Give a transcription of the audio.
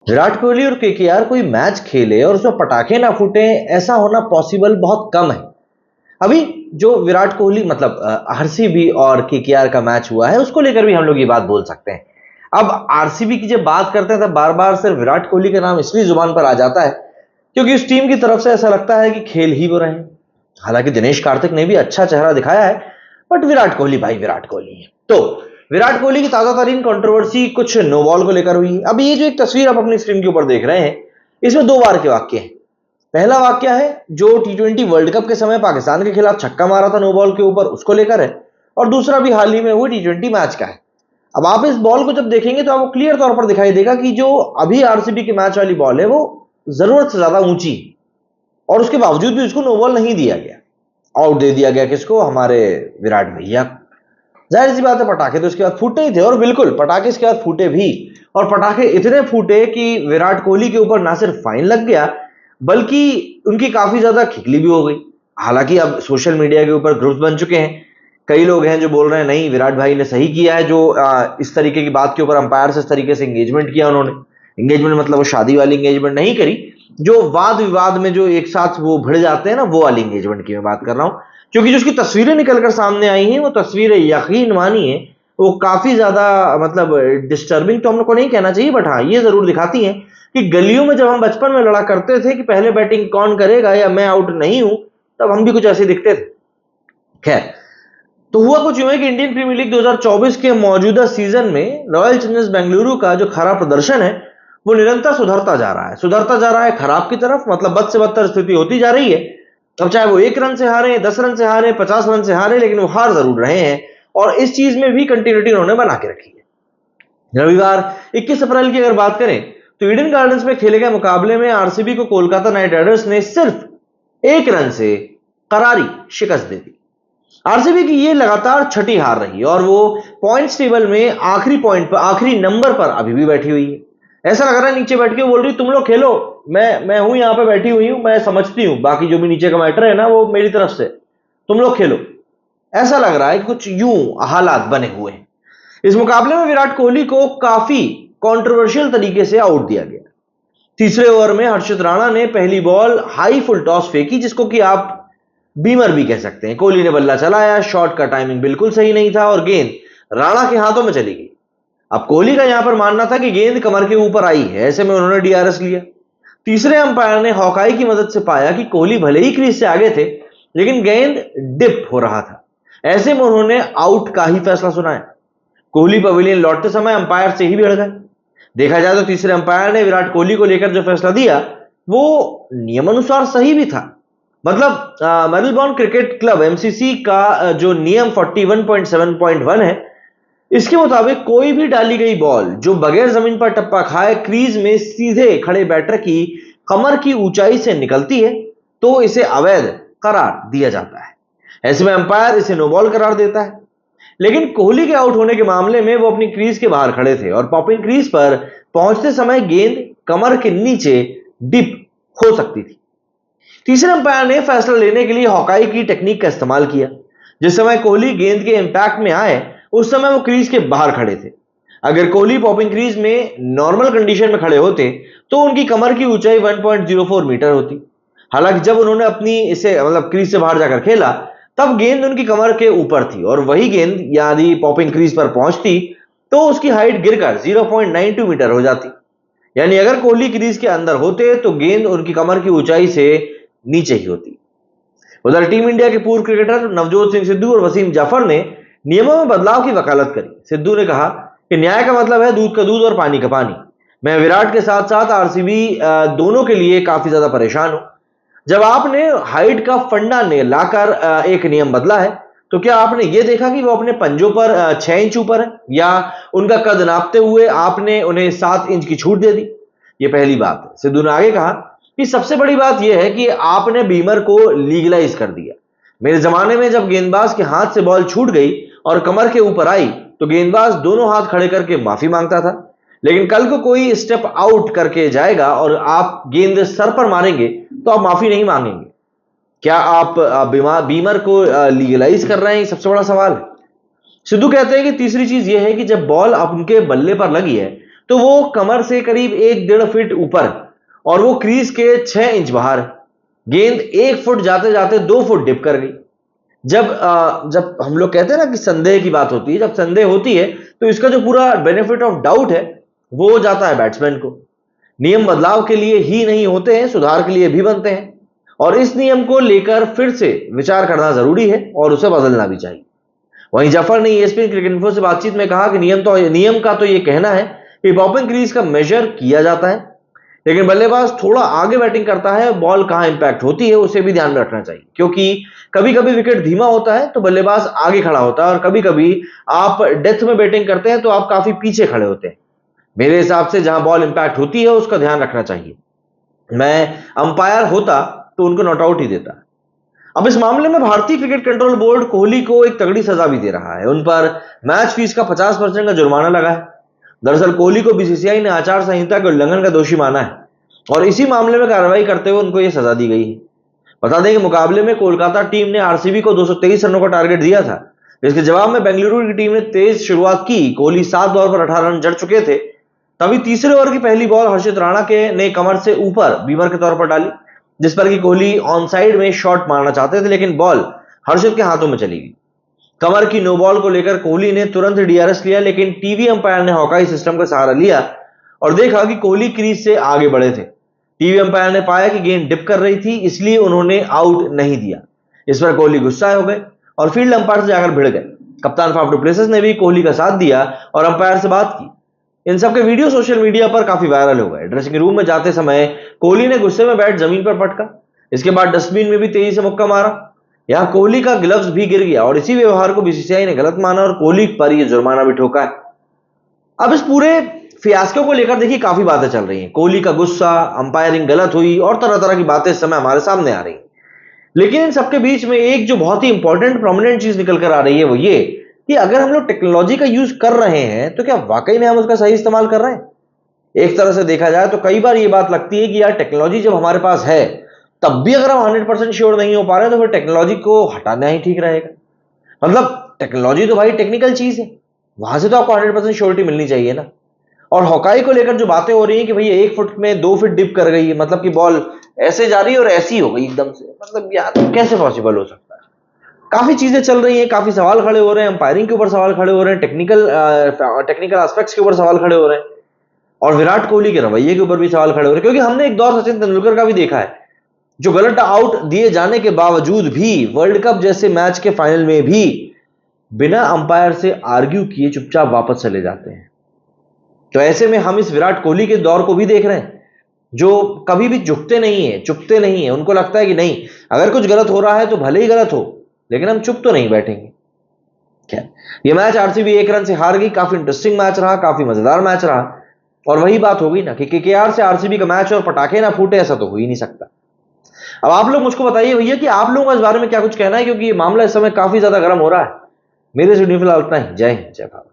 विराट कोहली और केकेआर कोई मैच खेले और उसमें पटाखे ना फूटे, ऐसा होना पॉसिबल बहुत कम है। अभी जो विराट कोहली मतलब आरसीबी और केकेआर का मैच हुआ है, उसको लेकर भी हम लोग ये बात बोल सकते हैं। अब आरसीबी की जब बात करते हैं तब बार बार सिर्फ विराट कोहली का नाम इसलिए जुबान पर आ जाता है क्योंकि उस टीम की तरफ से ऐसा लगता है कि खेल ही वो रहे हैं। हालांकि दिनेश कार्तिक ने भी अच्छा चेहरा दिखाया है, बट विराट कोहली भाई विराट कोहली है। तो विराट कोहली की ताजा तरीन कंट्रोवर्सी कुछ नो बॉल को लेकर हुई है। अब ये जो एक तस्वीर आप अपनी स्क्रीन के ऊपर देख रहे हैं, इसमें दो बार के वाक्य हैं। पहला वाक्य है जो टी20 वर्ल्ड कप के समय पाकिस्तान के खिलाफ छक्का मारा था नो बॉल के ऊपर, उसको लेकर है। और दूसरा भी हाल ही में हुए टी20 मैच का है। अब आप इस बॉल को जब देखेंगे तो आपको क्लियर तौर पर दिखाई देगा कि जो अभी आरसीबी के मैच वाली बॉल है वो जरूरत से ज्यादा ऊंची, और उसके बावजूद भी उसको नो बॉल नहीं दिया गया। आउट दे दिया गया किसको? हमारे विराट भैया। जाहिर सी बात है, पटाखे तो इसके बाद फूटे ही थे, और बिल्कुल पटाखे इसके बाद फूटे भी। और पटाखे इतने फूटे कि विराट कोहली के ऊपर ना सिर्फ फाइन लग गया, बल्कि उनकी काफी ज्यादा खिचली भी हो गई। हालांकि अब सोशल मीडिया के ऊपर ग्रुप्स बन चुके हैं। कई लोग हैं जो बोल रहे हैं नहीं, विराट भाई ने सही किया है जो इस तरीके की बात के ऊपर अंपायर से इस तरीके से एंगेजमेंट किया। उन्होंने एंगेजमेंट मतलब वो शादी वाली एंगेजमेंट नहीं करी, जो वाद विवाद में जो एक साथ वो भिड़ जाते हैं ना, वो वाली एंगेजमेंट की मैं बात कर रहा हूं। क्योंकि जो उसकी तस्वीरें निकलकर सामने आई हैं, वो तस्वीरें यकीन मानिए वो काफी ज्यादा मतलब डिस्टर्बिंग तो हम लोग को नहीं कहना चाहिए, बट हाँ ये जरूर दिखाती हैं कि गलियों में जब हम बचपन में लड़ा करते थे कि पहले बैटिंग कौन करेगा या मैं आउट नहीं हूं, तब हम भी कुछ ऐसे दिखते थे। खैर, तो हुआ कुछ यूं है कि इंडियन प्रीमियर लीग 2024 के मौजूदा सीजन में रॉयल चैलेंजर्स बेंगलुरु का जो खराब प्रदर्शन है वो निरंतर सुधरता जा रहा है, खराब की तरफ। मतलब बद से बदतर स्थिति होती जा रही है। अब चाहे वो 1 रन से हारे, 10 रन से हारे, 50 रन से हारे, लेकिन वो हार जरूर रहे हैं। और इस चीज में भी कंटिन्यूटी उन्होंने बना के रखी है। रविवार 21 अप्रैल की अगर बात करें तो ईडन गार्डन्स में खेले गए मुकाबले में आरसीबी को कोलकाता नाइट राइडर्स ने सिर्फ 1 रन से करारी शिकस्त दे दी। आरसीबी की ये लगातार छठी हार रही और वो पॉइंट्स टेबल में आखिरी नंबर पर अभी भी बैठी हुई है। ऐसा लग रहा है नीचे बैठ के बोल रही तुम लोग खेलो, मैं हूं यहाँ पे बैठी हुई हूं, मैं समझती हूं बाकी जो भी नीचे का मैटर है ना वो मेरी तरफ से, तुम लोग खेलो। ऐसा लग रहा है कि कुछ यूं हालात बने हुए हैं। इस मुकाबले में विराट कोहली को काफी कंट्रोवर्शियल तरीके से आउट दिया गया। तीसरे ओवर में हर्षित राणा ने पहली बॉल हाई फुल टॉस फेंकी, जिसको कि आप बीमर भी कह सकते हैं। कोहली ने बल्ला चलाया, शॉट का टाइमिंग बिल्कुल सही नहीं था और गेंद राणा के हाथों में चली गई। अब कोहली का यहां पर मानना था कि गेंद कमर के ऊपर आई है, ऐसे में उन्होंने डीआरएस लिया। तीसरे अंपायर ने हॉकाई की मदद से पाया कि कोहली भले ही क्रीज से आगे थे, लेकिन गेंद डिप हो रहा था। ऐसे में उन्होंने आउट का ही फैसला सुनाया। कोहली पवेलियन लौटते समय अंपायर से ही भिड़ गए। देखा जाए तो तीसरे अंपायर ने विराट कोहली को लेकर जो फैसला दिया वो नियमानुसार सही भी था। मतलब मेलबोर्न क्रिकेट क्लब एमसीसी का जो नियम 41.7.1 है, इसके मुताबिक कोई भी डाली गई बॉल जो बगैर जमीन पर टप्पा खाए क्रीज में सीधे खड़े बैटर की कमर की ऊंचाई से निकलती है तो इसे अवैध करार दिया जाता है। ऐसे में अंपायर इसे नो बॉल करार देता है। लेकिन कोहली के आउट होने के मामले में वो अपनी क्रीज के बाहर खड़े थे और पॉपिंग क्रीज पर पहुंचते समय गेंद कमर के नीचे डिप हो सकती थी। तीसरे अंपायर ने फैसला लेने के लिए हॉकाई की टेक्निक का इस्तेमाल किया। जिस समय कोहली गेंद के इंपैक्ट में आए उस समय वो क्रीज के बाहर खड़े थे। अगर कोहली पॉपिंग क्रीज में नॉर्मल कंडीशन में खड़े होते तो उनकी कमर की ऊंचाई 1.04 मीटर होती। हालांकि जब उन्होंने अपनी इसे मतलब क्रीज से बाहर जाकर खेला तब गेंद उनकी कमर के ऊपर थी और वही गेंद यदि पॉपिंग क्रीज पर पहुंचती तो उसकी हाइट गिरकर 0.92 मीटर हो जाती। यानी अगर कोहली क्रीज के अंदर होते तो गेंद उनकी कमर की ऊंचाई से नीचे ही होती। उधर टीम इंडिया के पूर्व क्रिकेटर नवजोत सिंह सिद्धू और वसीम जाफर ने नियमों में बदलाव की वकालत करी। सिद्धू ने कहा कि न्याय का मतलब है दूध का दूध और पानी का पानी। मैं विराट के साथ साथ आरसीबी दोनों के लिए काफी ज्यादा परेशान हूं। जब आपने हाइट का फंडा ने लाकर एक नियम बदला है तो क्या आपने यह देखा कि वो अपने पंजों पर 6 इंच ऊपर है, या उनका कद नापते हुए आपने उन्हें 7 इंच की छूट दे दी? ये पहली बात है। सिद्धू ने आगे कहा कि सबसे बड़ी बात यह है कि आपने बीमर को लीगलाइज कर दिया। मेरे जमाने में जब गेंदबाज के हाथ से बॉल छूट गई और कमर के ऊपर आई तो गेंदबाज दोनों हाथ खड़े करके माफी मांगता था, लेकिन कल को कोई स्टेप आउट करके जाएगा और आप गेंद सर पर मारेंगे तो आप माफी नहीं मांगेंगे। क्या आप बीमर को लीगलाइज कर रहे हैं? सबसे बड़ा सवाल है। सिद्धू कहते हैं कि तीसरी चीज यह है कि जब बॉल उनके बल्ले पर लगी है तो वो कमर से करीब 1-1.5 फीट ऊपर और वो क्रीज के 6 इंच बाहर। गेंद 1 फुट जाते जाते 2 फुट डिप कर गई। जब हम लोग कहते हैं ना कि संदेह की बात होती है, जब संदेह होती है तो इसका जो पूरा बेनिफिट ऑफ डाउट है वो जाता है बैट्समैन को। नियम बदलाव के लिए ही नहीं होते हैं, सुधार के लिए भी बनते हैं और इस नियम को लेकर फिर से विचार करना जरूरी है और उसे बदलना भी चाहिए। वहीं जफर ने ESPN क्रिकेट इन्फो से बातचीत में कहा कि नियम का तो ये कहना है कि पॉपिंग क्रीज का मेजर किया जाता है, लेकिन बल्लेबाज थोड़ा आगे बैटिंग करता है, बॉल कहां इंपैक्ट होती है उसे भी ध्यान में रखना चाहिए, क्योंकि कभी कभी विकेट धीमा होता है तो बल्लेबाज आगे खड़ा होता है और कभी कभी आप डेथ में बैटिंग करते हैं तो आप काफी पीछे खड़े होते हैं। मेरे हिसाब से जहां बॉल इंपैक्ट होती है उसका ध्यान रखना चाहिए। मैं अंपायर होता तो उनको नॉट आउट ही देता। अब इस मामले में भारतीय क्रिकेट कंट्रोल बोर्ड कोहली को एक तगड़ी सजा भी दे रहा है। उन पर मैच फीस का 50% का जुर्माना लगा है। दरअसल कोहली को BCCI ने आचार संहिता के उल्लंघन का दोषी माना है और इसी मामले में कार्रवाई करते हुए उनको यह सजा दी गई है। बता दें कि मुकाबले में कोलकाता टीम ने RCB को 223 रनों का टारगेट दिया था। इसके जवाब में बेंगलुरु की टीम ने तेज शुरुआत की। कोहली 7 बॉल पर 18 रन जड़ चुके थे। तभी तीसरे ओवर की पहली बॉल हर्षित राणा ने कमर से ऊपर बीमर के तौर पर डाली, जिस पर कि कोहली ऑन साइड में शॉट मारना चाहते थे, लेकिन बॉल हर्षित के हाथों में चली गई। कमर की नो बॉल को लेकर कोहली ने तुरंत DRS लिया, लेकिन टीवी अंपायर ने हॉकाई सिस्टम का सहारा लिया और देखा कि कोहली क्रीज से आगे बढ़े थे। टीवी अंपायर ने पाया कि गेंद डिप कर रही थी, इसलिए उन्होंने आउट नहीं दिया। इस पर कोहली गुस्सा हो गए और फील्ड अंपायर से जाकर भिड़ गए। कप्तान फाफ डु प्लेसिस ने भी कोहली का साथ दिया और अंपायर से बात की। इन सबके वीडियो सोशल मीडिया पर काफी वायरल हो गए। ड्रेसिंग रूम में जाते समय कोहली ने गुस्से में बैट जमीन पर पटका। इसके बाद डस्टबिन में भी तेजी से मुक्का मारा। यहां कोहली का ग्लव्स भी गिर गया और इसी व्यवहार को BCCI ने गलत माना और कोहली पर यह जुर्माना भी ठोका है। अब इस पूरे फियास्को को लेकर देखिए काफी बातें चल रही हैं। कोहली का गुस्सा, अंपायरिंग गलत हुई और तरह तरह की बातें इस समय हमारे सामने आ रही हैं। लेकिन इन सबके बीच में एक जो बहुत ही इंपॉर्टेंट प्रोमिनेंट चीज निकल कर आ रही है वो ये कि अगर हम लोग टेक्नोलॉजी का यूज कर रहे हैं तो क्या वाकई में हम उसका सही इस्तेमाल कर रहे हैं। एक तरह से देखा जाए तो कई बार ये बात लगती है कि यार टेक्नोलॉजी जब हमारे पास है तब भी अगर हम 100% श्योर नहीं हो पा रहे हैं तो फिर टेक्नोलॉजी को हटाना ही ठीक रहेगा। मतलब टेक्नोलॉजी तो भाई टेक्निकल चीज है, वहां से तो आपको 100% श्योरिटी मिलनी चाहिए ना। और हॉकाई को लेकर जो बातें हो रही हैं कि भैया 1 फुट में 2 फीट डिप कर गई, मतलब कि बॉल ऐसे जा रही है और ऐसी हो गई एकदम से, मतलब यार कैसे पॉसिबल हो सकता है। काफी चीजें चल रही हैं, काफी सवाल खड़े हो रहे हैं, अंपायरिंग के ऊपर सवाल खड़े हो रहे हैं, टेक्निकल एस्पेक्ट्स के ऊपर सवाल खड़े हो रहे हैं और विराट कोहली के रवैये के ऊपर भी सवाल खड़े हो रहे हैं। क्योंकि हमने एक दौर सचिन तेंदुलकर का भी देखा है, जो गलत आउट दिए जाने के बावजूद भी वर्ल्ड कप जैसे मैच के फाइनल में भी बिना अंपायर से आर्ग्यू किए चुपचाप वापस चले जाते हैं। तो ऐसे में हम इस विराट कोहली के दौर को भी देख रहे हैं, जो कभी भी झुकते नहीं है, चुपते नहीं है। उनको लगता है कि नहीं, अगर कुछ गलत हो रहा है तो भले ही गलत हो, लेकिन हम चुप तो नहीं बैठेंगे। क्या ये मैच RCB 1 रन से हार गई। काफी इंटरेस्टिंग मैच रहा, काफी मजेदार मैच रहा और वही बात हो गई ना कि KKR से RCB का मैच और पटाखे ना फूटे, ऐसा तो हो ही नहीं सकता। अब आप लोग मुझको बताइए भैया कि आप लोगों का इस बारे में क्या कुछ कहना है, क्योंकि ये मामला इस समय काफी ज्यादा गर्म हो रहा है। मेरे से फिलहाल उतना ही। जय हिंद, जय भारत।